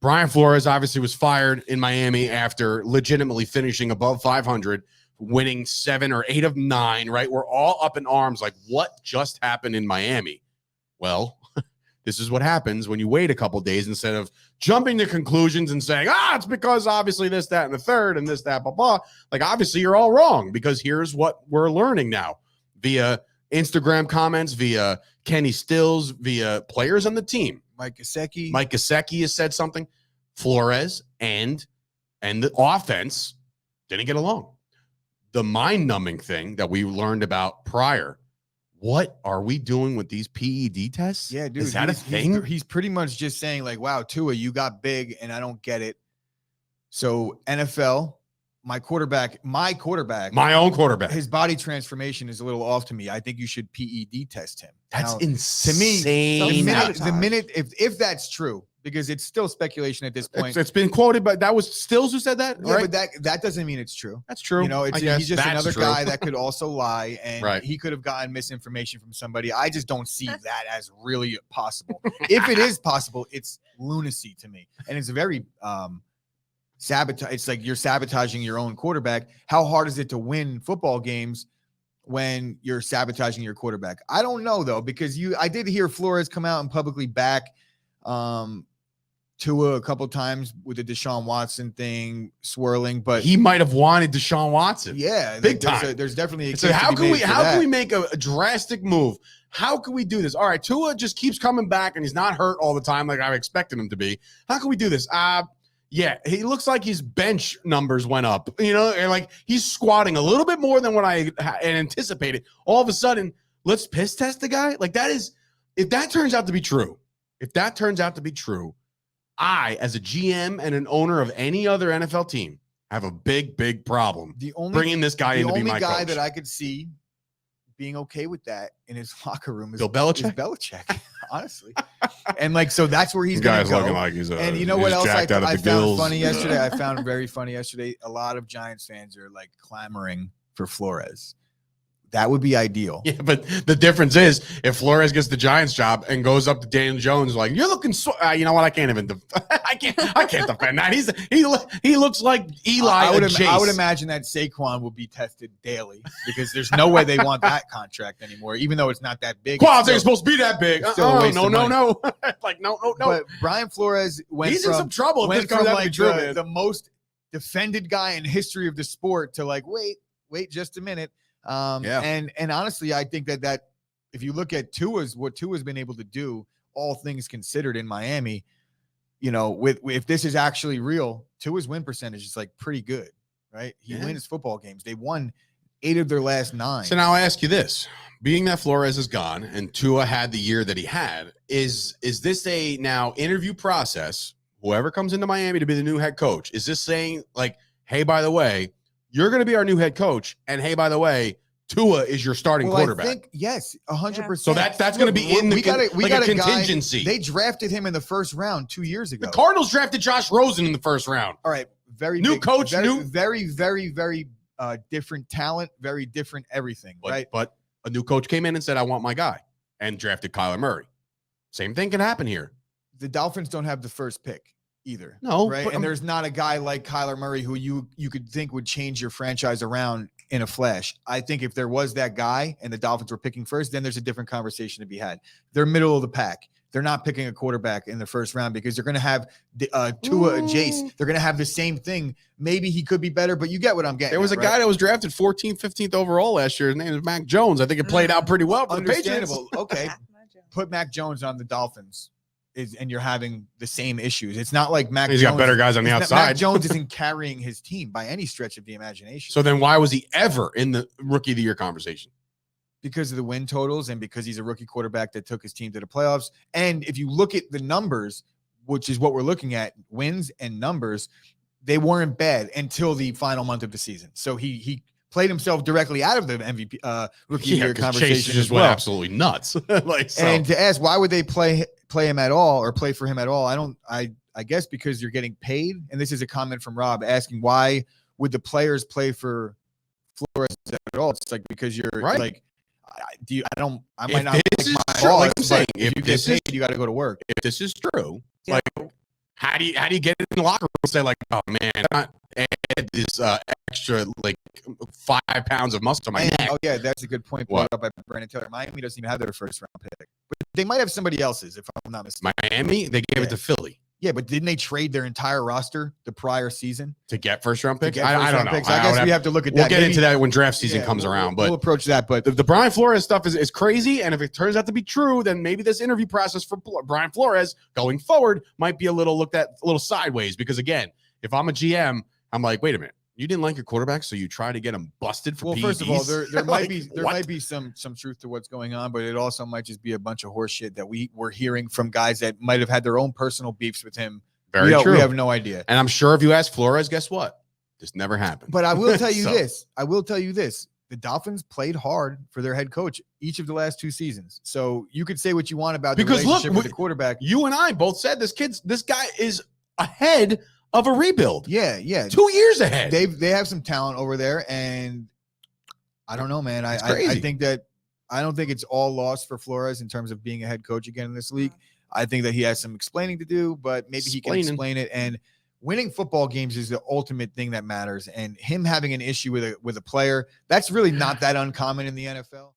Brian Flores obviously was fired in Miami after legitimately finishing above 500, winning 7 or 8 of 9, right? We're all up in arms like, what just happened in Miami? Well, this is what happens when you wait a couple days instead of jumping to conclusions and saying, it's because obviously this, that, and the third, and this, that, blah, blah. Like, obviously you're all wrong, because here's what we're learning now via Instagram comments, via Kenny Stills, via players on the team. Mike Gesicki. Mike Gesicki has said something. Flores and the offense didn't get along. The mind-numbing thing that we learned about prior, what are we doing with these PED tests? Yeah, dude. Is that a thing? He's pretty much just saying, like, wow, Tua, you got big, and I don't get it. So NFL, my own quarterback, his body transformation is a little off to me. I think you should PED test him. That's insane. To me, the minute if that's true, because it's still speculation at this point. It's been quoted, but that was Stills who said that, yeah, right? But that doesn't mean it's true. That's true. You know, he's just another guy that could also lie, and he could have gotten misinformation from somebody. I just don't see that as really possible. If it is possible, it's lunacy to me, and it's very sabotage. It's like you're sabotaging your own quarterback. How hard is it to win football games when you're sabotaging your quarterback? I don't know though, because I did hear Flores come out and publicly back Tua a couple times with the Deshaun Watson thing swirling, but he might have wanted Deshaun Watson. Yeah, big time. There's definitely a so how can we make a drastic move? How can we do this? All right, Tua just keeps coming back and he's not hurt all the time like I expected him to be. How can we do this? Yeah, he looks like his bench numbers went up, and like he's squatting a little bit more than what I had anticipated. All of a sudden, let's piss test the guy. Like if that turns out to be true, I, as a GM and an owner of any other NFL team, have a big, big problem bringing this guy in to be my coach. The only guy that I could see being okay with that in his locker room is Bill Belichick. Honestly. And so that's where he's going to go. Looking like he's and you know what else I found funny yesterday? I found very funny yesterday. A lot of Giants fans are clamoring for Flores. That would be ideal. Yeah, but the difference is if Flores gets the Giants job and goes up to Daniel Jones, like, you're looking you know what? I can't even I can't defend that. He looks like Eli. I would imagine that Saquon will be tested daily, because there's no way they want that contract anymore, even though it's not that big. Quads ain't supposed to be that big. No. Like, no. But Brian Flores in some trouble. Went from the most defended guy in history of the sport to wait just a minute. And honestly, I think that if you look at what Tua's been able to do, all things considered in Miami, if this is actually real, Tua's win percentage is pretty good, right? He wins football games. They won 8 of their last 9. So now I ask you this, being that Flores is gone and Tua had the year that he had, is this a now interview process? Whoever comes into Miami to be the new head coach, is this saying hey, by the way, you're going to be our new head coach, and hey, by the way, Tua is your starting quarterback. I think, yes, 100%. So that's going to be in the contingency. They drafted him in the first round 2 years ago. The Cardinals drafted Josh Rosen in the first round. All right, very different talent, very different everything, right? But a new coach came in and said, I want my guy, and drafted Kyler Murray. Same thing can happen here. The Dolphins don't have the first pick either. No, right? And there's not a guy like Kyler Murray who you could think would change your franchise around in a flash. I think if there was that guy and the Dolphins were picking first, then there's a different conversation to be had. They're middle of the pack. They're not picking a quarterback in the first round because they're going to have Tua and Jace. They're going to have the same thing. Maybe he could be better, but you get what I'm getting. There was a guy that was drafted 14th, 15th overall last year. His name is Mac Jones. I think it played out pretty well for the Patriots. Okay. Put Mac Jones on the Dolphins. And you're having the same issues. It's not like Mac Jones. He's got better guys on the outside. Mac Jones isn't carrying his team by any stretch of the imagination. So then why was he ever in the rookie of the year conversation? Because of the win totals and because he's a rookie quarterback that took his team to the playoffs. And if you look at the numbers, which is what we're looking at, wins and numbers, they weren't bad until the final month of the season. So he played himself directly out of the MVP rookie of the year conversation. Chase just went absolutely nuts. And to ask why would they play him at all or play for him at all? I guess because you're getting paid. And this is a comment from Rob asking why would the players play for Flores at all? It's because you're right. I might not like my boss, like if you get paid, you got to go to work. If this is true, how do you get in the locker room and say like, oh man, not add this extra like 5 pounds of muscle to my neck? Oh yeah, that's a good point brought up by Brandon Taylor. Miami doesn't even have their first round pick, but they might have somebody else's if I'm not mistaken. Miami, they gave it to Philly. Yeah, but didn't they trade their entire roster the prior season to get first round picks? I don't know. I guess we have to look at that. We'll get into that when draft season comes around. But we'll approach that. But the Brian Flores stuff is crazy. And if it turns out to be true, then maybe this interview process for Brian Flores going forward might be a little looked at a little sideways. Because again, if I'm a GM, I'm like, wait a minute. You didn't like your quarterback, so you try to get him busted for PEDs? Well, first of all, there might be some truth to what's going on, but it also might just be a bunch of horse shit that we're hearing from guys that might have had their own personal beefs with him. Very true. We have no idea. And I'm sure if you ask Flores, guess what? This never happened. But I will tell you this. I will tell you this. The Dolphins played hard for their head coach each of the last 2 seasons. So you could say what you want about the relationship with the quarterback. You and I both said this guy is ahead of a rebuild. Yeah. 2 years ahead. They have some talent over there. And I don't know, man. I think that I don't think it's all lost for Flores in terms of being a head coach again in this league. I think that he has some explaining to do, but maybe he can explain it. And winning football games is the ultimate thing that matters. And him having an issue with a player, that's really not that uncommon in the NFL.